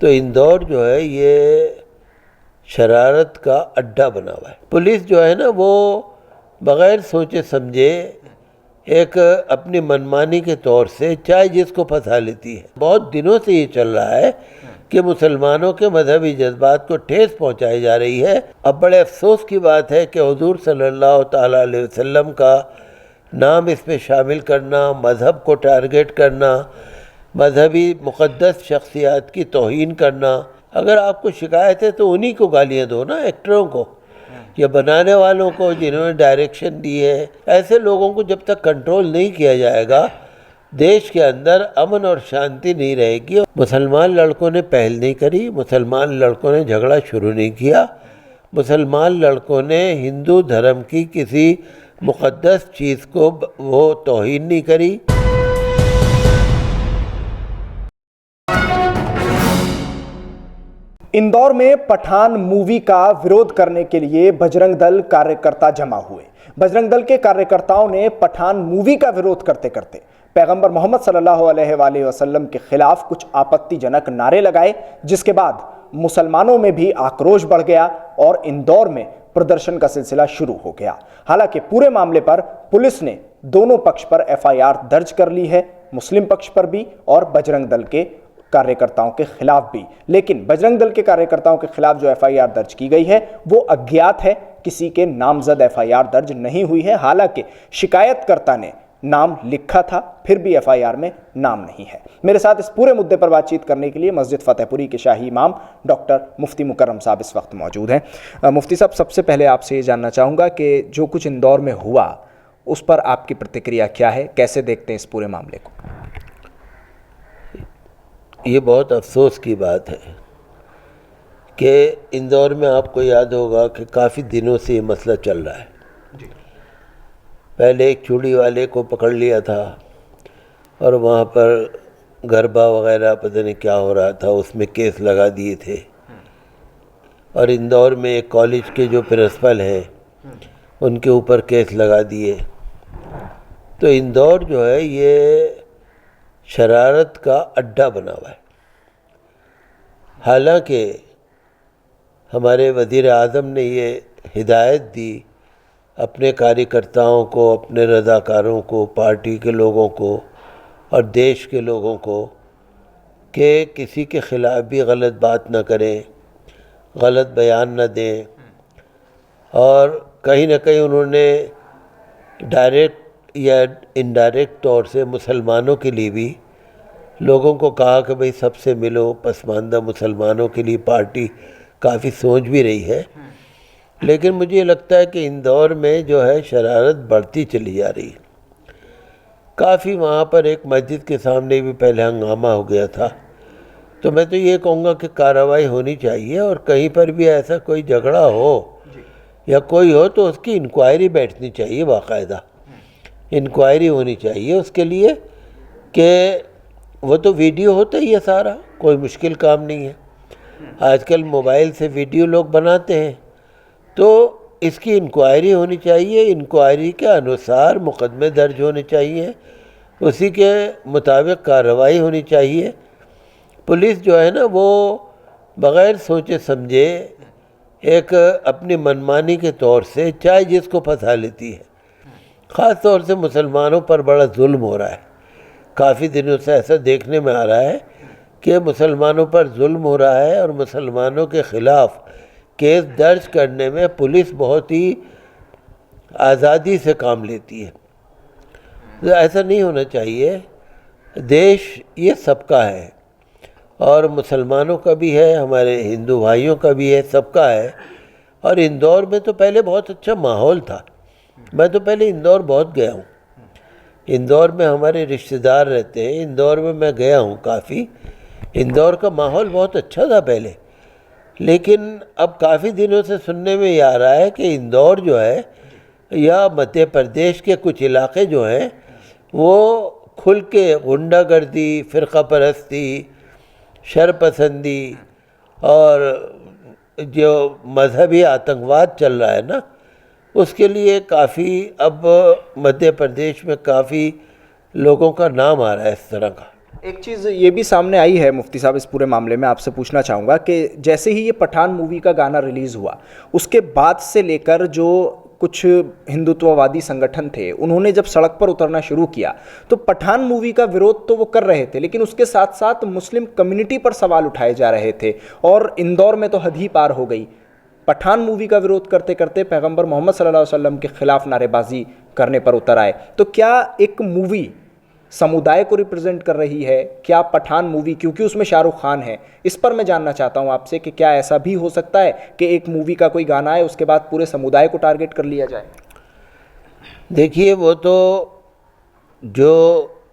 तो इंदौर जो है ये शरारत का अड्डा बना हुआ है। पुलिस जो है ना वो बग़ैर सोचे समझे एक अपनी मनमानी के तौर से चाहे जिसको फंसा लेती है। बहुत दिनों से ये चल रहा है कि मुसलमानों के मजहबी जज्बात को ठेस पहुंचाई जा रही है। अब बड़े अफसोस की बात है कि हुजूर सल्लल्लाहु ताला अलैहि वसल्लम का नाम इसमें शामिल करना, मज़हब को टारगेट करना, मजहबी मुक़द्दस शख्सियात की तौहीन करना। अगर आपको शिकायत है तो उन्हीं को गालियाँ दो ना, एक्टरों को या बनाने वालों को जिन्होंने डायरेक्शन दी है। ऐसे लोगों को जब तक कंट्रोल नहीं किया जाएगा देश के अंदर अमन और शांति नहीं रहेगी। मुसलमान लड़कों ने पहल नहीं करी, मुसलमान लड़कों ने झगड़ा शुरू नहीं किया, मुसलमान लड़कों ने हिंदू धर्म की किसी मुक़द्दस चीज़ को वो तौहीन नहीं करी। इंदौर में पठान मूवी का विरोध करने के लिए बजरंग दल कार्यकर्ता जमा हुए। बजरंग दल के कार्यकर्ताओं ने पठान मूवी का विरोध करते करते पैगंबर मोहम्मद सल्लल्लाहु अलैहि वसल्लम के खिलाफ कुछ आपत्तिजनक नारे लगाए, जिसके बाद मुसलमानों में भी आक्रोश बढ़ गया और इंदौर में प्रदर्शन का सिलसिला शुरू हो गया। हालांकि पूरे मामले पर पुलिस ने दोनों पक्ष पर एफआईआर दर्ज कर ली है, मुस्लिम पक्ष पर भी और बजरंग दल के कार्यकर्ताओं के खिलाफ भी। लेकिन बजरंग दल के कार्यकर्ताओं के खिलाफ जो एफआईआर दर्ज की गई है वो अज्ञात है, किसी के नामजद एफआईआर दर्ज नहीं हुई है। हालांकि शिकायतकर्ता ने नाम लिखा था, फिर भी एफआईआर में नाम नहीं है। मेरे साथ इस पूरे मुद्दे पर बातचीत करने के लिए मस्जिद फतेहपुरी के शाही इमाम डॉक्टर मुफ्ती मुकर्रम साहब इस वक्त मौजूद हैं। मुफ्ती साहब, सबसे पहले आपसे ये जानना चाहूँगा कि जो कुछ इंदौर में हुआ उस पर आपकी प्रतिक्रिया क्या है, कैसे देखते हैं इस पूरे मामले को? ये बहुत अफसोस की बात है कि इंदौर में आपको याद होगा कि काफ़ी दिनों से ये मसला चल रहा है। पहले एक चूड़ी वाले को पकड़ लिया था और वहाँ पर गरबा वगैरह पता नहीं क्या हो रहा था, उसमें केस लगा दिए थे। और इंदौर में एक कॉलेज के जो प्रिंसिपल हैं उनके ऊपर केस लगा दिए। तो इंदौर जो है ये शरारत का अड्डा बना हुआ है। हालांकि हमारे वज़ीर आज़म ने ये हिदायत दी अपने कार्यकर्ताओं को, अपने रज़ाकारों को, पार्टी के लोगों को और देश के लोगों को कि किसी के ख़िलाफ़ भी गलत बात न करें, गलत बयान न दें। और कहीं ना कहीं उन्होंने डायरेक्ट या इनडायरेक्ट तौर से मुसलमानों के लिए भी लोगों को कहा कि भाई सबसे मिलो। पसमानदा मुसलमानों के लिए पार्टी काफ़ी सोच भी रही है। लेकिन मुझे ये लगता है कि इंदौर में जो है शरारत बढ़ती चली जा रही है। काफ़ी वहाँ पर एक मस्जिद के सामने भी पहले हंगामा हो गया था। तो मैं तो ये कहूँगा कि कार्रवाई होनी चाहिए और कहीं पर भी ऐसा कोई झगड़ा हो या कोई हो तो उसकी इंक्वायरी बैठनी चाहिए, बाकायदा इंक्वायरी होनी चाहिए उसके लिए कि वो तो वीडियो होता ही है सारा, कोई मुश्किल काम नहीं है। आजकल मोबाइल से वीडियो लोग बनाते हैं, तो इसकी इंक्वायरी होनी चाहिए। इंक्वायरी के अनुसार मुकदमे दर्ज होने चाहिए, उसी के मुताबिक कार्रवाई होनी चाहिए। पुलिस जो है ना वो बग़ैर सोचे समझे एक अपनी मनमानी के तौर से चाहे जिसको फंसा लेती है। ख़ास तौर से मुसलमानों पर बड़ा जुल्म हो रहा है। काफ़ी दिनों से ऐसा देखने में आ रहा है कि मुसलमानों पर जुल्म हो रहा है और मुसलमानों के ख़िलाफ़ केस दर्ज करने में पुलिस बहुत ही आज़ादी से काम लेती है। तो ऐसा नहीं होना चाहिए। देश ये सबका है और मुसलमानों का भी है, हमारे हिंदू भाइयों का भी है, सबका है। और इंदौर में तो पहले बहुत अच्छा माहौल था। मैं तो पहले इंदौर बहुत गया हूँ। इंदौर में हमारे रिश्तेदार रहते हैं, इंदौर में मैं गया हूँ काफ़ी। इंदौर का माहौल बहुत अच्छा था पहले, लेकिन अब काफ़ी दिनों से सुनने में ये आ रहा है कि इंदौर जो है या मध्य प्रदेश के कुछ इलाके जो हैं वो खुल के गुंडागर्दी, फ़िरका परस्ती, शरपसंदी और जो मजहबी आतंकवाद चल रहा है ना, उसके लिए काफ़ी अब मध्य प्रदेश में काफ़ी लोगों का नाम आ रहा है इस तरह का। एक चीज़ ये भी सामने आई है मुफ्ती साहब, इस पूरे मामले में आपसे पूछना चाहूँगा कि जैसे ही ये पठान मूवी का गाना रिलीज़ हुआ, उसके बाद से लेकर जो कुछ हिंदुत्ववादी संगठन थे, उन्होंने जब सड़क पर उतरना शुरू किया तो पठान मूवी का विरोध तो वो कर रहे थे, लेकिन उसके साथ साथ मुस्लिम कम्युनिटी पर सवाल उठाए जा रहे थे। और इंदौर में तो हद ही पार हो गई, पठान मूवी का विरोध करते करते पैगंबर मोहम्मद सल्लल्लाहु अलैहि वसल्लम के खिलाफ नारेबाजी करने पर उतर आए। तो क्या एक मूवी समुदाय को रिप्रेजेंट कर रही है? क्या पठान मूवी, क्योंकि उसमें शाहरुख खान है, इस पर मैं जानना चाहता हूं आपसे कि क्या ऐसा भी हो सकता है कि एक मूवी का कोई गाना है, उसके बाद पूरे समुदाय को टारगेट कर लिया जाए? देखिए, वो तो जो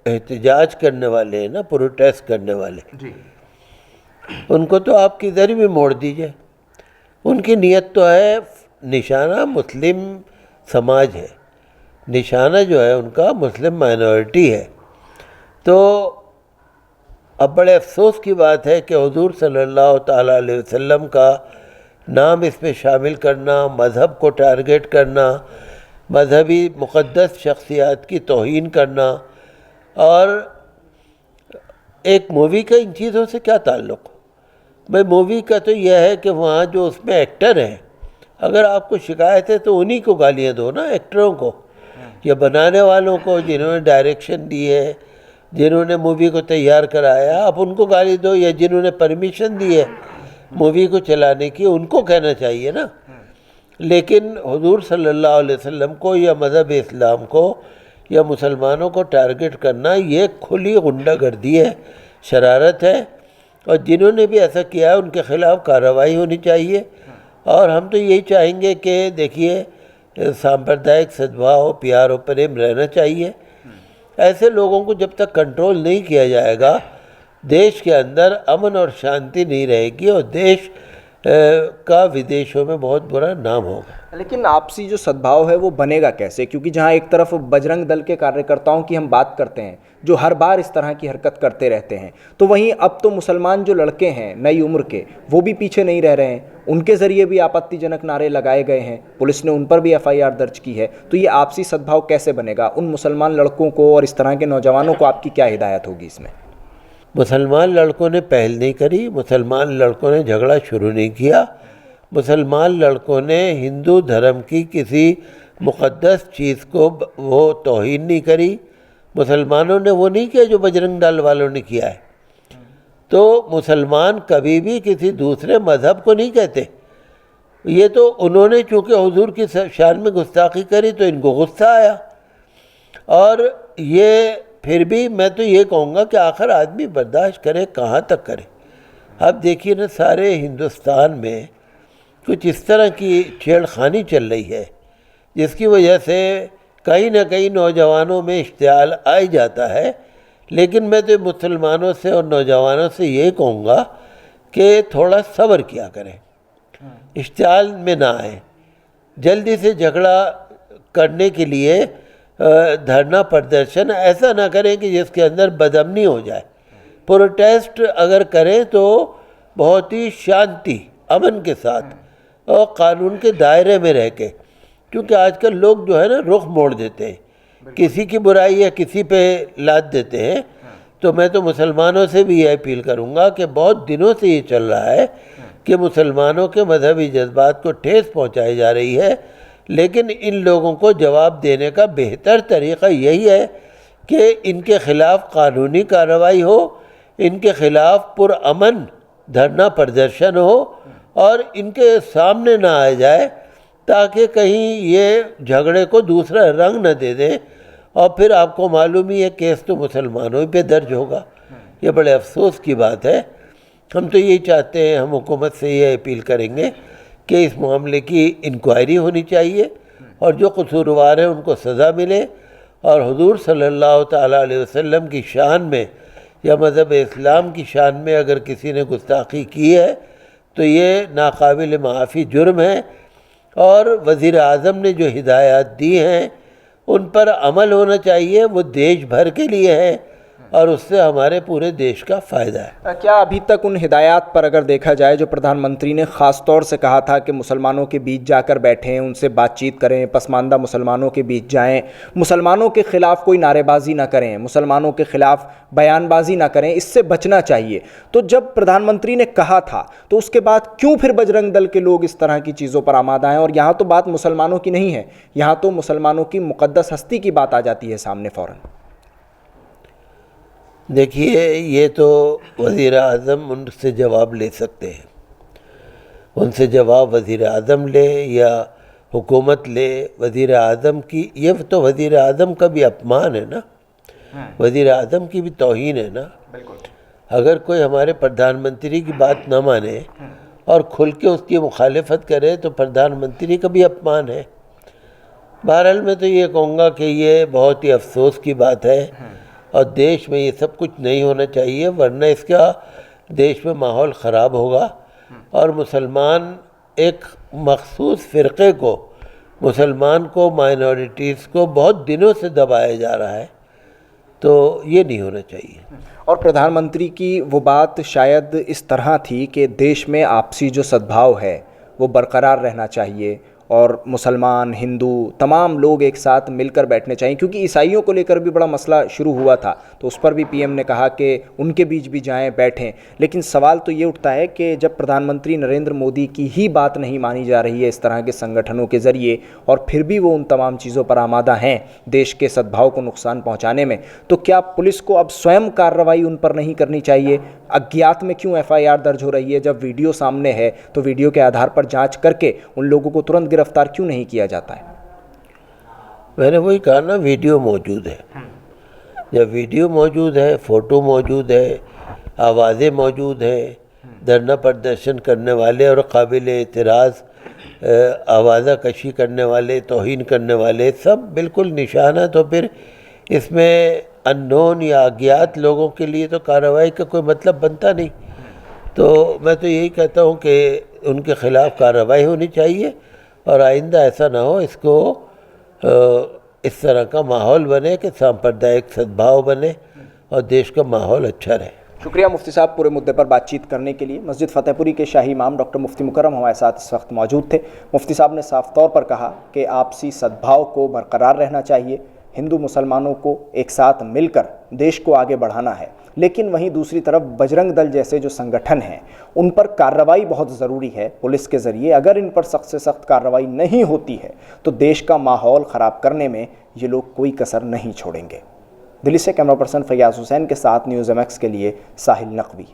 एहतजाज करने वाले हैं ना, प्रोटेस्ट करने वाले जी, उनको तो आप किधर भी मोड़ दीजिए, उनकी नीयत तो है, निशाना मुस्लिम समाज है, निशाना जो है उनका मुस्लिम माइनॉरिटी है। तो अब बड़े अफसोस की बात है कि हुजूर सल्लल्लाहु ताला अलैहि वसल्लम का नाम इसमें शामिल करना, मज़हब को टारगेट करना, मजहबी मुक़द्दस शख्सियात की तौहीन करना, और एक मूवी का इन चीज़ों से क्या ताल्लुक़? भाई मूवी का तो यह है कि वहाँ जो उसमें एक्टर हैं, अगर आपको शिकायत है तो उन्हीं को गालियाँ दो ना, एक्टरों को या बनाने वालों को, जिन्होंने डायरेक्शन दी है, जिन्होंने मूवी को तैयार कराया, आप उनको गाली दो, या जिन्होंने परमिशन दी है मूवी को चलाने की, उनको कहना चाहिए ना। लेकिन हुजूर सल्लल्लाहु अलैहि वसल्लम को या मज़हब इस्लाम को या मुसलमानों को टारगेट करना, ये खुली गुंडागर्दी है, शरारत है, और जिन्होंने भी ऐसा किया है उनके ख़िलाफ़ कार्रवाई होनी चाहिए। और हम तो यही चाहेंगे कि देखिए, सांप्रदायिक सद्भाव, प्यार और प्रेम रहना चाहिए। ऐसे लोगों को जब तक कंट्रोल नहीं किया जाएगा, देश के अंदर अमन और शांति नहीं रहेगी, और देश का विदेशों में बहुत बुरा नाम होगा। लेकिन आपसी जो सद्भाव है वो बनेगा कैसे? क्योंकि जहाँ एक तरफ बजरंग दल के कार्यकर्ताओं की हम बात करते हैं जो हर बार इस तरह की हरकत करते रहते हैं, तो वहीं अब तो मुसलमान जो लड़के हैं नई उम्र के, वो भी पीछे नहीं रह रहे हैं, उनके ज़रिए भी आपत्तिजनक नारे लगाए गए हैं, पुलिस ने उन पर भी FIR दर्ज की है। तो ये आपसी सद्भाव कैसे बनेगा? उन मुसलमान लड़कों को और इस तरह के नौजवानों को आपकी क्या हिदायत होगी इसमें? मुसलमान लड़कों ने पहल नहीं करी, मुसलमान लड़कों ने झगड़ा शुरू नहीं किया, मुसलमान लड़कों ने हिंदू धर्म की किसी मुक़द्दस चीज़ को वो तौहीन नहीं करी, मुसलमानों ने वो नहीं किया जो बजरंग दल वालों ने किया है। तो मुसलमान कभी भी किसी दूसरे मज़हब को नहीं कहते। ये तो उन्होंने चूँकि हुजूर की शान में गुस्ताखी करी तो इनको गुस्सा आया, और ये फिर भी मैं तो ये कहूँगा कि आखिर आदमी बर्दाश्त करे, कहाँ तक करे। अब देखिए ना, सारे हिंदुस्तान में कुछ इस तरह की छेड़खानी चल रही है जिसकी वजह से कहीं ना कहीं नौजवानों में इश्तियाल आ ही जाता है। लेकिन मैं तो मुसलमानों से और नौजवानों से यही कहूँगा कि थोड़ा सब्र किया करें, इश्तियाल में ना आए, जल्दी से झगड़ा करने के लिए धरना प्रदर्शन ऐसा ना करें कि जिसके अंदर बदअमनी हो जाए। प्रोटेस्ट अगर करें तो बहुत ही शांति, अमन के साथ और कानून के दायरे में रह के, क्योंकि आजकल लोग जो है ना रुख मोड़ देते हैं, किसी की बुराई या किसी पे लाद देते हैं। तो मैं तो मुसलमानों से भी ये अपील करूँगा कि बहुत दिनों से ये चल रहा है कि मुसलमानों के मजहबी जज्बात को ठेस पहुँचाई जा रही है, लेकिन इन लोगों को जवाब देने का बेहतर तरीक़ा यही है कि इनके ख़िलाफ़ कानूनी कार्रवाई हो, इनके ख़िलाफ़ पुरअमन धरना प्रदर्शन हो और इनके सामने ना आ जाए, ताकि कहीं ये झगड़े को दूसरा रंग न दे दें और फिर आपको मालूम ही है केस तो मुसलमानों पे दर्ज होगा। ये बड़े अफसोस की बात है। हम तो यही चाहते हैं, हम हुकूमत से ये अपील करेंगे कि इस मामले की इंक्वायरी होनी चाहिए और जो कसूरवार हैं उनको सज़ा मिले, और हुजूर सल्लल्लाहु ताला अलैहि वसल्लम की शान में या मज़हब इस्लाम की शान में अगर किसी ने गुस्ताखी की है तो ये नाकाबिल माफ़ी जुर्म है, और वज़ीर आज़म ने जो हिदायत दी हैं उन पर अमल होना चाहिए। वो देश भर के लिए है और उससे हमारे पूरे देश का फ़ायदा है। क्या अभी तक उन हिदायत पर अगर देखा जाए जो प्रधानमंत्री ने ख़ास तौर से कहा था कि मुसलमानों के बीच जाकर बैठें, उनसे बातचीत करें, पसमानदा मुसलमानों के बीच जाएं, मुसलमानों के ख़िलाफ़ कोई नारेबाजी ना करें, मुसलमानों के ख़िलाफ़ बयानबाजी ना करें, इससे बचना चाहिए, तो जब प्रधानमंत्री ने कहा था तो उसके बाद क्यों फिर बजरंग दल के लोग इस तरह की चीज़ों पर आमादा हैं? और यहाँ तो बात मुसलमानों की नहीं है, यहाँ तो मुसलमानों की मुक़द्दस हस्ती की बात आ जाती है सामने फ़ौरन। देखिए, ये तो वज़ीर आज़म उनसे जवाब ले सकते हैं, उनसे जवाब वज़ीर आज़म ले या हुकूमत ले। वज़ीर आज़म की, ये तो वज़ीर आज़म का भी अपमान है ना, वज़ीर आज़म की भी तौहीन है ना। अगर कोई हमारे प्रधानमंत्री की बात ना माने और खुल के उसकी मुखालिफत करे तो प्रधानमंत्री का भी अपमान है। बहरहाल मैं तो ये कहूँगा कि ये बहुत ही अफसोस की बात है और देश में ये सब कुछ नहीं होना चाहिए, वरना इसका देश में माहौल ख़राब होगा और मुसलमान एक मखसूस फ़िरक़े को, मुसलमान को, माइनॉरिटीज़ को बहुत दिनों से दबाया जा रहा है, तो ये नहीं होना चाहिए। और प्रधानमंत्री की वो बात शायद इस तरह थी कि देश में आपसी जो सद्भाव है वो बरकरार रहना चाहिए और मुसलमान, हिंदू, तमाम लोग एक साथ मिलकर बैठने चाहिए, क्योंकि ईसाइयों को लेकर भी बड़ा मसला शुरू हुआ था, तो उस पर भी पीएम ने कहा कि उनके बीच भी जाएं, बैठें। लेकिन सवाल तो ये उठता है कि जब प्रधानमंत्री नरेंद्र मोदी की ही बात नहीं मानी जा रही है इस तरह के संगठनों के ज़रिए और फिर भी वो उन तमाम चीज़ों पर आमादा हैं देश के सद्भाव को नुकसान पहुँचाने में, तो क्या पुलिस को अब स्वयं कार्रवाई उन पर नहीं करनी चाहिए? अज्ञात में क्यों FIR दर्ज हो रही है? जब वीडियो सामने है तो वीडियो के आधार पर जांच करके उन लोगों को तुरंत गिरफ्तार क्यों नहीं किया जाता है? मैंने वही कहा ना, वीडियो मौजूद है। जब वीडियो मौजूद है, फ़ोटो मौजूद है, आवाज़ें मौजूद हैं, धरना प्रदर्शन करने वाले और काबिल एतराज़ आवाज़ा कशी करने वाले, तौहीन करने वाले सब बिल्कुल निशान है, तो फिर इसमें अननोन या अज्ञात लोगों के लिए तो कार्रवाई का कोई मतलब बनता नहीं। तो मैं तो यही कहता हूँ कि उनके ख़िलाफ़ कार्रवाई होनी चाहिए और आइंदा ऐसा ना हो, इसको इस तरह का माहौल बने कि सांप्रदायिक सद्भाव बने और देश का माहौल अच्छा रहे। शुक्रिया मुफ्ती साहब पूरे मुद्दे पर बातचीत करने के लिए। मस्जिद फ़तेहपुरी के शाही इमाम डॉक्टर मुफ्ती मुकर्रम हमारे साथ इस वक्त मौजूद थे। मुफ्ती साहब ने साफ तौर पर कहा कि आपसी सद्भाव को बरकरार रहना चाहिए, हिंदू मुसलमानों को एक साथ मिलकर देश को आगे बढ़ाना है, लेकिन वहीं दूसरी तरफ बजरंग दल जैसे जो संगठन हैं उन पर कार्रवाई बहुत ज़रूरी है पुलिस के ज़रिए। अगर इन पर सख्त से सख्त कार्रवाई नहीं होती है तो देश का माहौल ख़राब करने में ये लोग कोई कसर नहीं छोड़ेंगे। दिल्ली से कैमरा पर्सन फैयाज़ हुसैन के साथ न्यूज़ MX के लिए साहिल नकवी।